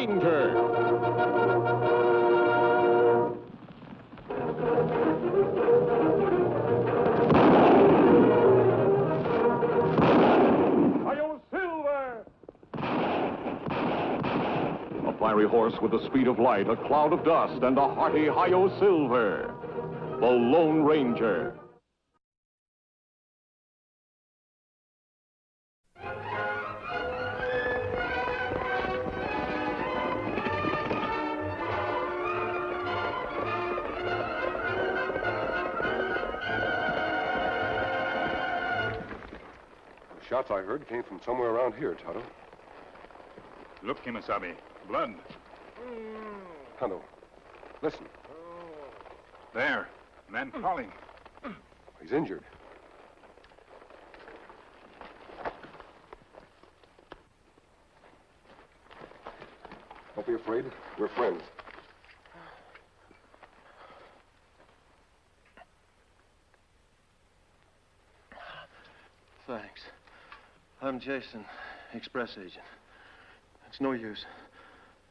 Ranger. A fiery horse with the speed of light, a cloud of dust, and a hearty Hi-Yo Silver. The Lone Ranger. The shots I heard came from somewhere around here, Tonto. Look, Kimasabi. Blood. Tonto, listen. There. Man crawling. He's injured. Don't be afraid. We're friends. Thanks. I'm Jason, express agent. It's no use.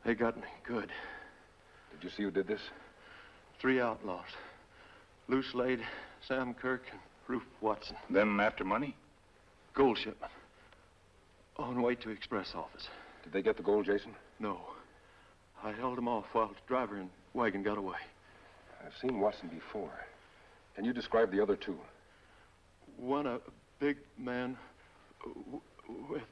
They got me good. Did you see who did this? 3 outlaws. Lou Slade, Sam Kirk, and Rufe Watson. Them after money? Gold shipment. On way to express office. Did they get the gold, Jason? No. I held them off while the driver and wagon got away. I've seen Watson before. Can you describe the other two? One, a big man with...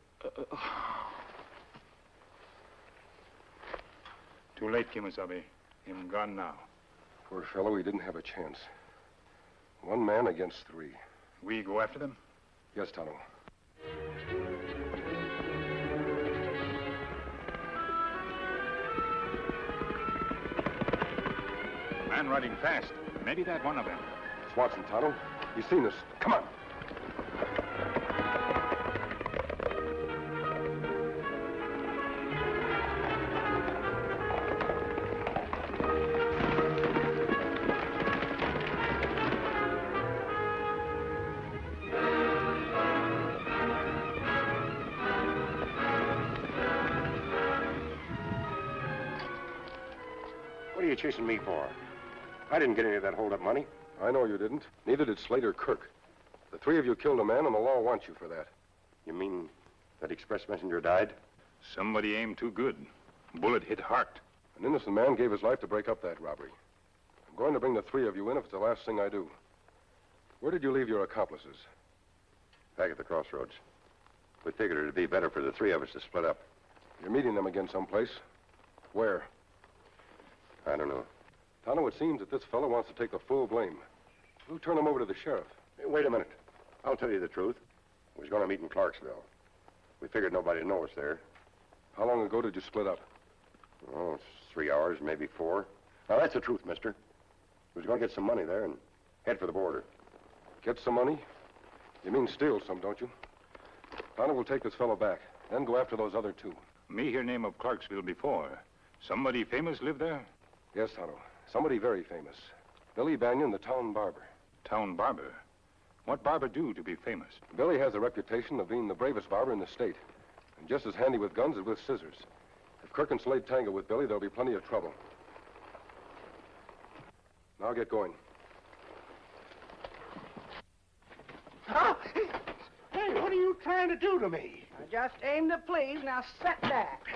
Too late, Kimasabi. Him gone now. Poor fellow, he didn't have a chance. 1 man against 3. We go after them? Yes, Tonto. Man riding fast. Maybe that one of them. It's Watson, Tonto. He's seen us. Come on. What are you chasing me for? I didn't get any of that hold-up money. I know you didn't. Neither did Slade or Kirk. The 3 of you killed a man, and the law wants you for that. You mean that express messenger died? Somebody aimed too good. Bullet hit heart. An innocent man gave his life to break up that robbery. I'm going to bring the 3 of you in if it's the last thing I do. Where did you leave your accomplices? Back at the crossroads. We figured it'd be better for the 3 of us to split up. You're meeting them again someplace. Where? I don't know. Tonto, it seems that this fellow wants to take the full blame. We'll turn him over to the sheriff. Hey, wait a minute. I'll tell you the truth. We was going to meet in Clarksville. We figured nobody'd know us there. How long ago did you split up? Oh, it's 3 hours, maybe 4. Now, that's the truth, mister. We was going to get some money there and head for the border. Get some money? You mean steal some, don't you? Tonto will take this fellow back, then go after those other 2. Me hear name of Clarksville before. Somebody famous live there? Yes, Tonto. Somebody very famous. Billy Banyan, the town barber. Town barber? What barber do to be famous? Billy has a reputation of being the bravest barber in the state. And just as handy with guns as with scissors. If Kirk and Slade tangle with Billy, there'll be plenty of trouble. Now get going. Oh, hey, what are you trying to do to me? I just aim to please. Now sit back.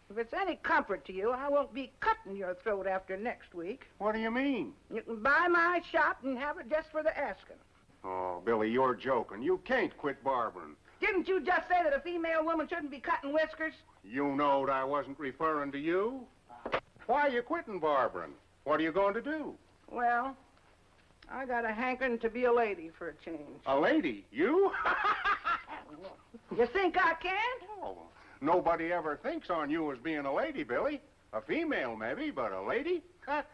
If it's any comfort to you, I won't be cutting your throat after next week. What do you mean? You can buy my shop and have it just for the asking. Oh, Billy, you're joking. You can't quit barbering. Didn't you just say that a female woman shouldn't be cutting whiskers? You knowed I wasn't referring to you. Why are you quitting barbering? What are you going to do? Well, I got a hankering to be a lady for a change. A lady? You? You think I can? Oh, nobody ever thinks on you as being a lady, Billy. A female, maybe, but a lady?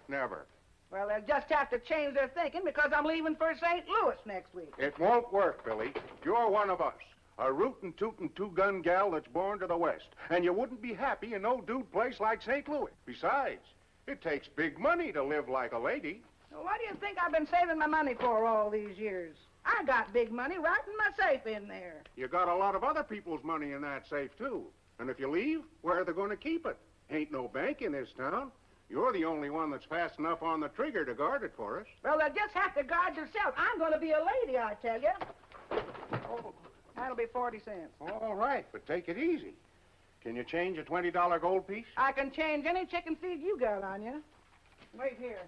Never. Well, they'll just have to change their thinking because I'm leaving for St. Louis next week. It won't work, Billy. You're one of us. A rootin' tootin' 2-gun gal that's born to the West. And you wouldn't be happy in no dude place like St. Louis. Besides, it takes big money to live like a lady. Well, what do you think I've been saving my money for all these years? I got big money right in my safe in there. You got a lot of other people's money in that safe, too. And if you leave, where are they going to keep it? Ain't no bank in this town. You're the only one that's fast enough on the trigger to guard it for us. Well, they'll just have to guard yourself. I'm going to be a lady, I tell you. Oh, that'll be 40 cents. All right, but take it easy. Can you change a $20 gold piece? I can change any chicken feed you got on you. Wait here.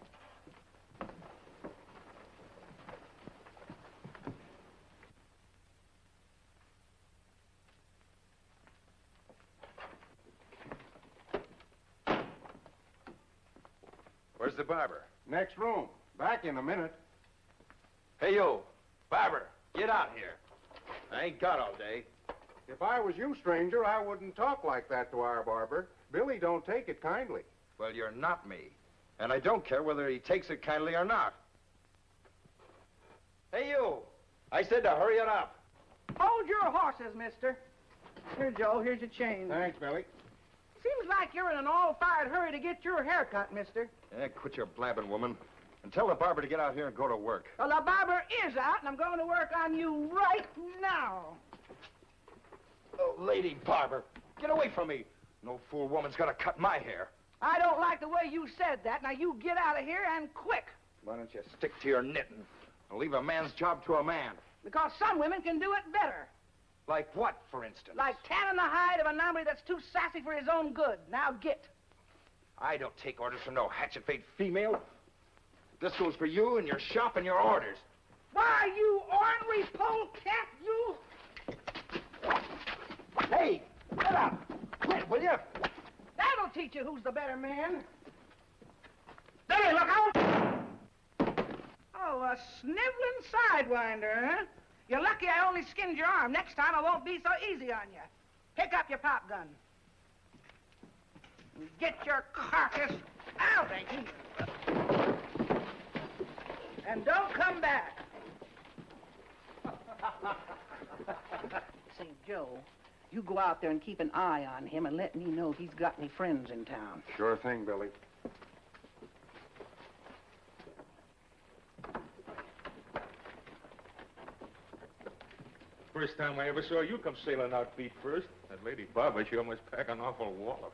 Where's the barber? Next room. Back in a minute. Hey, you, barber, get out here. I ain't got all day. If I was you, stranger, I wouldn't talk like that to our barber. Billy don't take it kindly. Well, you're not me. And I don't care whether he takes it kindly or not. Hey, you, I said to hurry it up. Hold your horses, mister. Here, Joe, here's your change. Thanks, Billy. Seems like you're in an all-fired hurry to get your hair cut, mister. Quit your blabbing, woman. And tell the barber to get out here and go to work. Well, the barber is out, and I'm going to work on you right now. Oh, lady barber, get away from me. No fool woman's gonna cut my hair. I don't like the way you said that. Now, you get out of here, and quick. Why don't you stick to your knitting and leave a man's job to a man? Because some women can do it better. Like what, for instance? Like tanning the hide of a hombre that's too sassy for his own good. Now, get. I don't take orders from no hatchet-faced female. This goes for you and your shop and your orders. Why, you ornery polecat, you... Hey, get up! Quit, will you? That'll teach you who's the better man. Billy, look out! Oh, a sniveling sidewinder, huh? You're lucky I only skinned your arm. Next time I won't be so easy on you. Pick up your pop gun. And get your carcass out of here. And don't come back. Say, Joe, you go out there and keep an eye on him and let me know if he's got any friends in town. Sure thing, Billy. First time I ever saw you come sailing out feet first. That lady Barbara, she almost packed an awful wallop.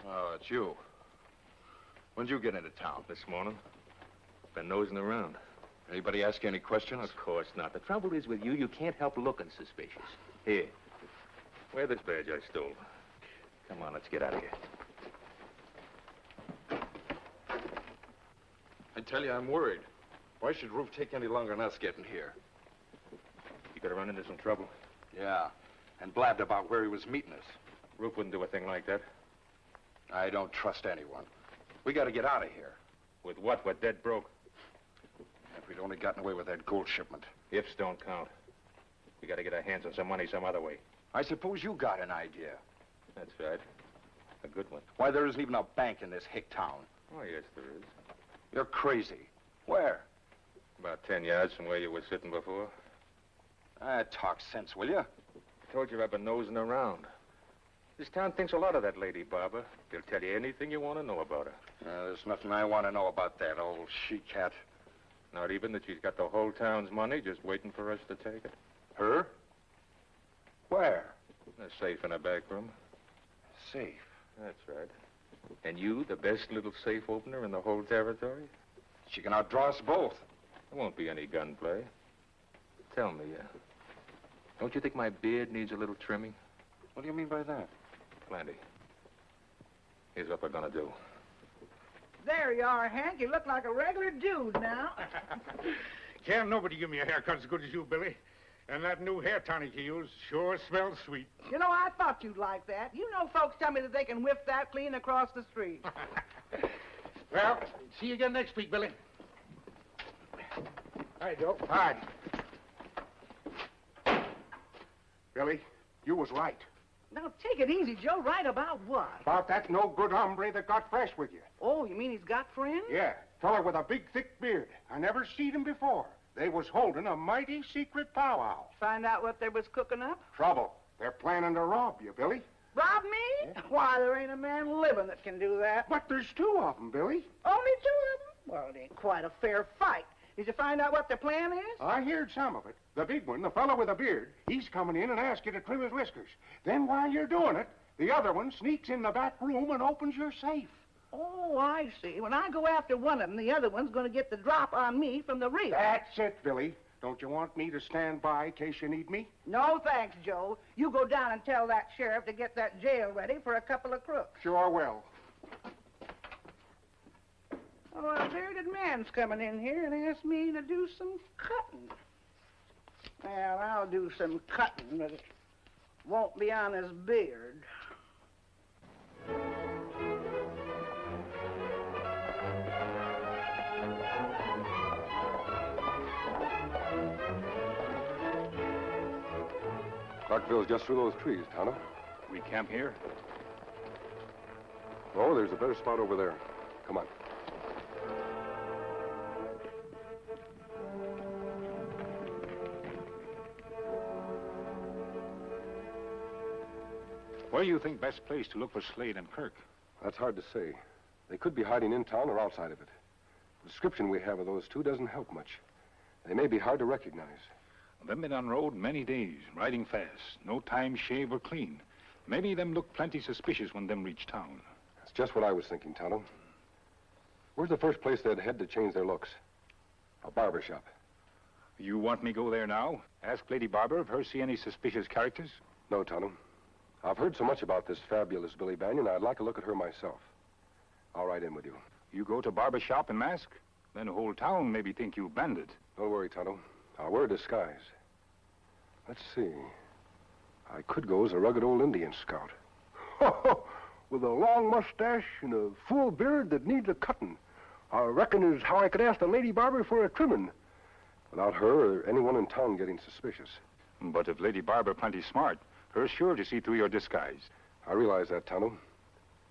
Oh, it's you. When'd you get into town? This morning. Been nosing around. Anybody ask you any questions? Of course not. The trouble is with you, you can't help looking suspicious. Here. Wear this badge I stole. Come on, let's get out of here. I tell you, I'm worried. Why should Roof take any longer than us getting here? You could have run into some trouble. Yeah, and blabbed about where he was meeting us. Roof wouldn't do a thing like that. I don't trust anyone. We got to get out of here. With what? We're dead broke. If we'd only gotten away with that gold shipment. Ifs don't count. We got to get our hands on some money some other way. I suppose you got an idea. That's right. A good one. Why, there isn't even a bank in this hick town. Oh, yes, there is. You're crazy. Where? About 10 yards from where you were sitting before. Talk sense, will you? I told you I've been nosing around. This town thinks a lot of that lady, Barbara. She'll tell you anything you want to know about her. There's nothing I want to know about that old she-cat. Not even that she's got the whole town's money just waiting for us to take it. Her? Where? A safe in a back room. Safe. That's right. And you, the best little safe opener in the whole territory? She can outdraw us both. There won't be any gunplay. Tell me, don't you think my beard needs a little trimming? What do you mean by that? Plenty. Here's what we're gonna do. There you are, Hank. You look like a regular dude now. Can't nobody give me a haircut as good as you, Billy. And that new hair tonic you use sure smells sweet. You know, I thought you'd like that. You know, folks tell me that they can whiff that clean across the street. Well, see you again next week, Billy. Hi, Joe. Hi. Billy, you was right. Now, take it easy, Joe. Right about what? About that no-good hombre that got fresh with you. Oh, you mean he's got friends? Yeah, fella with a big, thick beard. I never seen him before. They was holding a mighty secret powwow. Find out what they was cooking up? Trouble. They're planning to rob you, Billy. Rob me? Yeah. Why, there ain't a man living that can do that. But there's two of them, Billy. Only two of them? Well, it ain't quite a fair fight. Did you find out what their plan is? I heard some of it. The big one, the fellow with the beard, he's coming in and asks you to trim his whiskers. Then while you're doing it, the other one sneaks in the back room and opens your safe. Oh, I see. When I go after one of them, the other one's going to get the drop on me from the rear. That's it, Billy. Don't you want me to stand by in case you need me? No, thanks, Joe. You go down and tell that sheriff to get that jail ready for a couple of crooks. Sure will. Oh, a bearded man's coming in here and asked me to do some cutting. Well, I'll do some cutting, but it won't be on his beard. Clarkville's just through those trees, Tonto. We camp here? Oh, there's a better spot over there. Come on. Where do you think best place to look for Slade and Kirk? That's hard to say. They could be hiding in town or outside of it. The description we have of those two doesn't help much. They may be hard to recognize. Them been on road many days, riding fast. No time shave or clean. Maybe them look plenty suspicious when them reach town. That's just what I was thinking, Tonto. Where's the first place they'd head to change their looks? A barber shop. You want me go there now? Ask Lady Barbara if her see any suspicious characters? No, Tonto. I've heard so much about this fabulous Billy Banion, I'd like to look at her myself. I'll ride in with you. You go to barber shop and mask? Then the whole town maybe think you bandit. Don't worry, Tonto. I'll wear a disguise. Let's see. I could go as a rugged old Indian scout. With a long mustache and a full beard that needs a cutting. I reckon is how I could ask the lady barber for a trimming. Without her or anyone in town getting suspicious. But if Lady Barbara plenty smart, her sure to see through your disguise. I realize that, Tonto.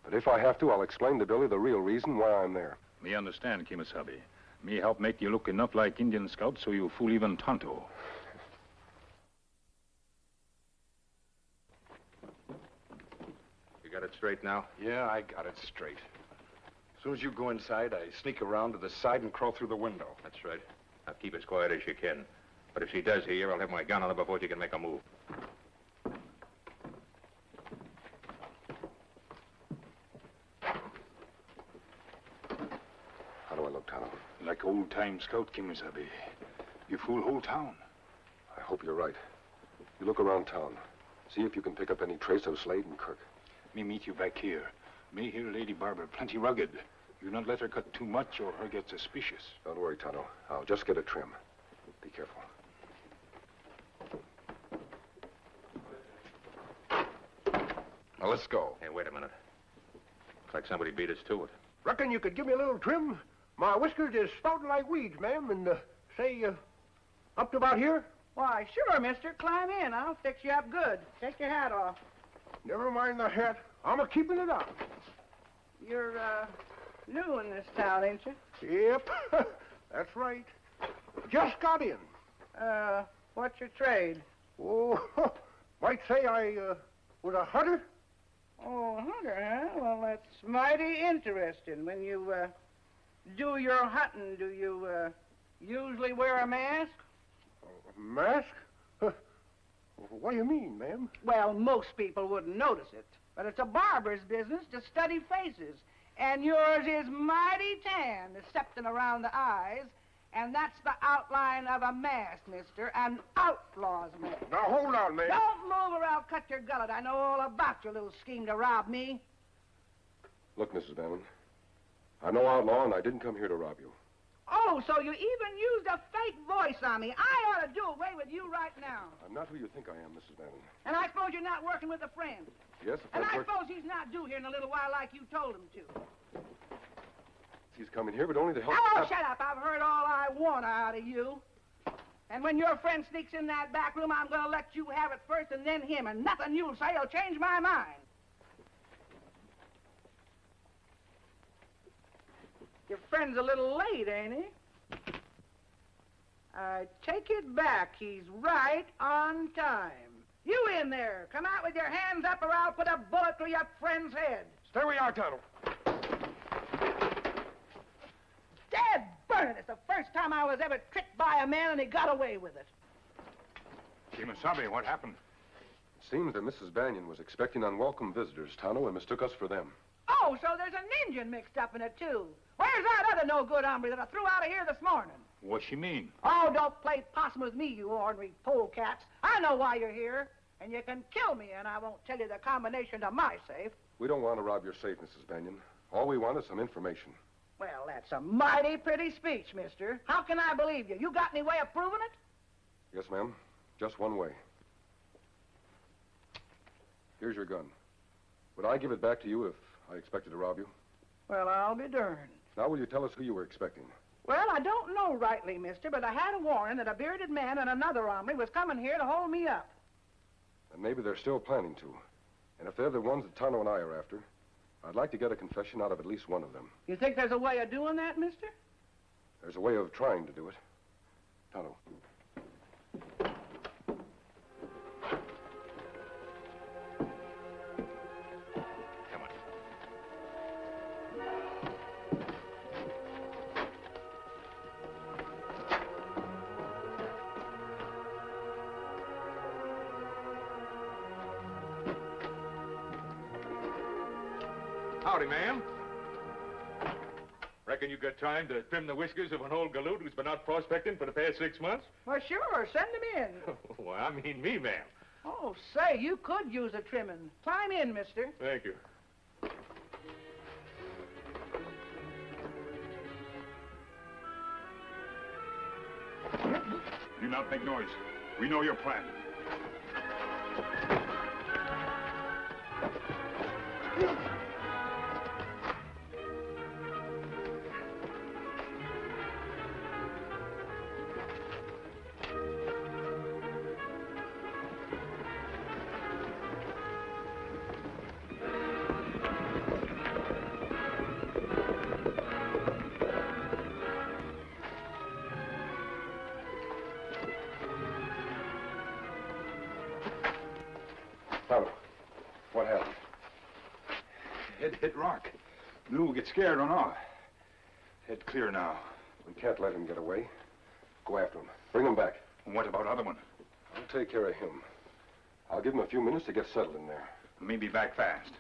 But if I have to, I'll explain to Billy the real reason why I'm there. Me understand, Kimasabi. Me help make you look enough like Indian scout so you fool even Tonto. You got it straight now? Yeah, I got it straight. As soon as you go inside, I sneak around to the side and crawl through the window. That's right. Now keep as quiet as you can. But if she does hear you, I'll have my gun on her before she can make a move. How do I look, Tonto? Like old-time scout, Kimasabi. You fool whole town. I hope you're right. You look around town. See if you can pick up any trace of Slade and Kirk. Me meet you back here. Me hear Lady Barbara plenty rugged. You not let her cut too much or her get suspicious. Don't worry, Tonto. I'll just get a trim. Be careful. Now, let's go. Hey, wait a minute. Looks like somebody beat us to it. Reckon you could give me a little trim? My whiskers is sprouting like weeds, ma'am, and, say, up to about here? Why, sure, mister. Climb in. I'll fix you up good. Take your hat off. Never mind the hat. I'm a-keeping it on. You're, new in this town, ain't you? Yep, that's right. Just got in. What's your trade? Oh, might say I, was a hunter. Oh, hunter, huh? Well, that's mighty interesting. When you, do your hunting, do you, usually wear a mask? A mask? What do you mean, ma'am? Well, most people wouldn't notice it. But it's a barber's business to study faces. And yours is mighty tan, excepting around the eyes. And that's the outline of a mask, mister. An outlaw's mask. Now, hold on, ma'am. Don't move or I'll cut your gullet. I know all about your little scheme to rob me. Look, Mrs. Bannon. I'm no outlaw, and I didn't come here to rob you. Oh, so you even used a fake voice on me. I ought to do away with you right now. I'm not who you think I am, Mrs. Bannon. And I suppose you're not working with a friend. Yes, if And that's I work... suppose he's not due here in a little while like you told him to. He's coming here, but only to help... Oh, shut up. I've heard all I want out of you. And when your friend sneaks in that back room, I'm going to let you have it first and then him. And nothing you'll say will change my mind. Your friend's a little late, ain't he? I take it back. He's right on time. You in there. Come out with your hands up or I'll put a bullet through your friend's head. Stay where you are, Tonto. Dead burn it. It's the first time I was ever tricked by a man and he got away with it. Kimasabi, what happened? It seems that Mrs. Banyan was expecting unwelcome visitors, Tonto, and mistook us for them. Oh, so there's an Indian mixed up in it, too. Where's that other no-good hombre that I threw out of here this morning? What's she mean? Oh, don't play possum with me, you ornery polecats. I know why you're here, and you can kill me, and I won't tell you the combination to my safe. We don't want to rob your safe, Mrs. Banyan. All we want is some information. Well, that's a mighty pretty speech, mister. How can I believe you? You got any way of proving it? Yes, ma'am. Just one way. Here's your gun. Would I give it back to you if I expected to rob you? Well, I'll be darned. Now will you tell us who you were expecting? Well, I don't know rightly, mister, but I had a warning that a bearded man and another hombre was coming here to hold me up. And maybe they're still planning to. And if they're the ones that Tonto and I are after, I'd like to get a confession out of at least one of them. You think there's a way of doing that, mister? There's a way of trying to do it. Tonto. Come on. Howdy, ma'am. Reckon you got time to trim the whiskers of an old galoot who's been out prospecting for the past 6 months? Well, sure. Send him in. Well, I mean me, ma'am. Oh, say, you could use a trimming. Climb in, mister. Thank you. Do not make noise. We know your plan. Tonto, what happened? Head hit rock. Lou get scared or not. Head clear now. We can't let him get away. Go after him. Bring him back. And what about other one? I'll take care of him. I'll give him a few minutes to get settled in there. Maybe back fast.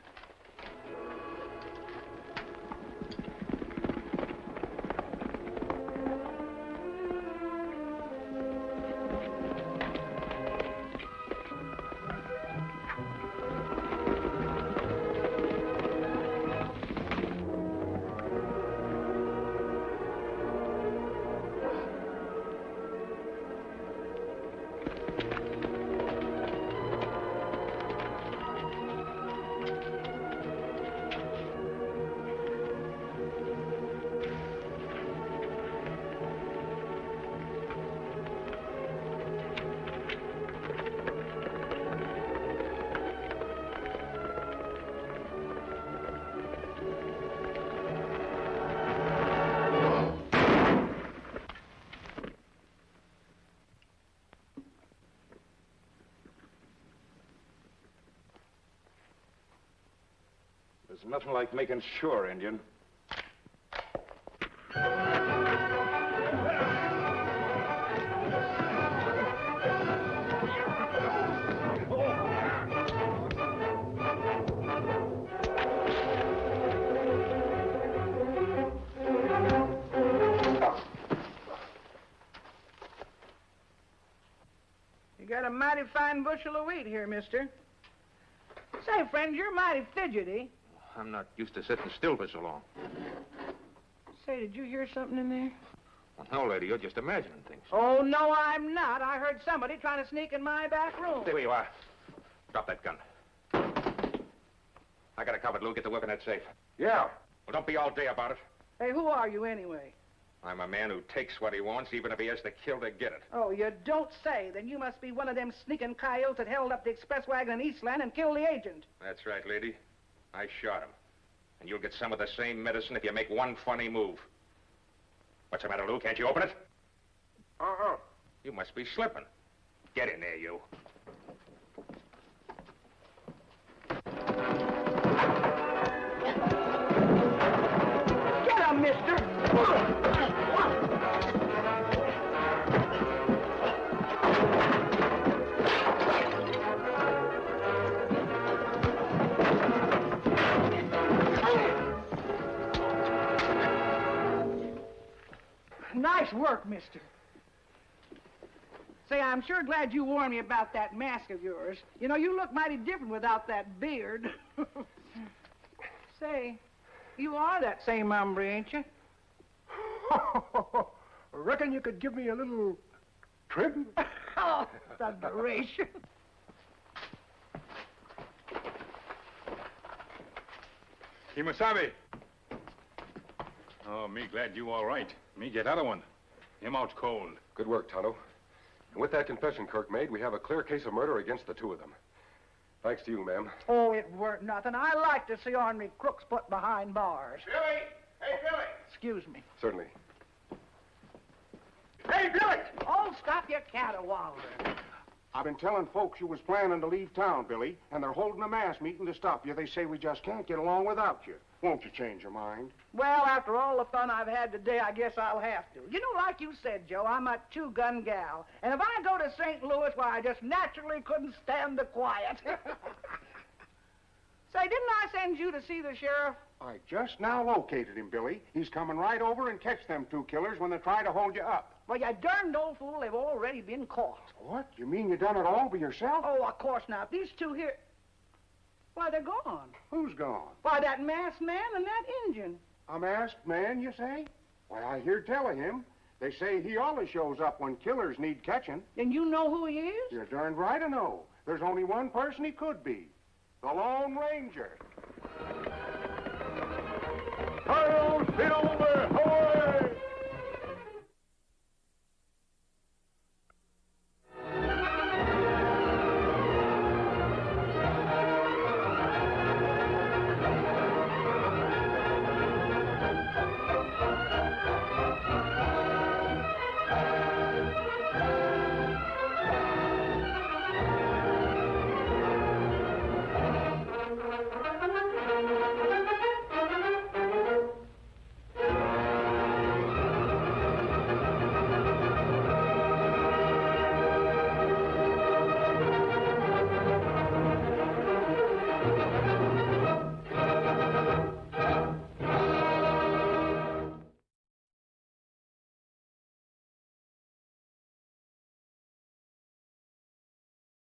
There's nothing like making sure, Indian. You got a mighty fine bushel of wheat here, mister. Say, friend, you're mighty fidgety. I'm not used to sitting still for so long. Say, did you hear something in there? Well, no, lady, you're just imagining things. Oh, no, I'm not. I heard somebody trying to sneak in my back room. Stay where you are. Drop that gun. I got it covered, Lou. Get to work on that safe. Yeah. Well, don't be all day about it. Hey, who are you anyway? I'm a man who takes what he wants, even if he has to kill to get it. Oh, you don't say. Then you must be one of them sneaking coyotes that held up the express wagon in Eastland and killed the agent. That's right, lady. I shot him. And you'll get some of the same medicine if you make one funny move. What's the matter, Lou? Can't you open it? Uh-uh. You must be slipping. Get in there, you. Get him, mister! work, mister. Say, I'm sure glad you warned me about that mask of yours. You know, you look mighty different without that beard. Say, you are that same hombre, ain't you? Reckon you could give me a little trim? Oh, thunderation. Kimasabi. Oh, me glad you all right. Me get other one. Him out cold. Good work, Tonto. And with that confession Kirk made, we have a clear case of murder against the two of them. Thanks to you, ma'am. Oh, it weren't nothing. I like to see ornery crooks put behind bars. Billy! Hey, Billy! Excuse me. Certainly. Hey, Billy! Oh, stop your caterwauling. I've been telling folks you was planning to leave town, Billy, and they're holding a mass meeting to stop you. They say we just can't get along without you. Won't you change your mind? Well, after all the fun I've had today, I guess I'll have to. You know, like you said, Joe, I'm a two-gun gal. And if I go to St. Louis, why, I just naturally couldn't stand the quiet. Say, didn't I send you to see the sheriff? I just now located him, Billy. He's coming right over and catch them two killers when they try to hold you up. Well, you darned old fool, they've already been caught. What? You mean you done it all by yourself? Oh, of course not. These two here... Why, they're gone. Who's gone? Why, that masked man and that Injun. A masked man, you say? Why, I hear tell of him. They say he always shows up when killers need catching. And you know who he is? You're darned right I know. There's only one person he could be. The Lone Ranger. Hail, Silver! Away!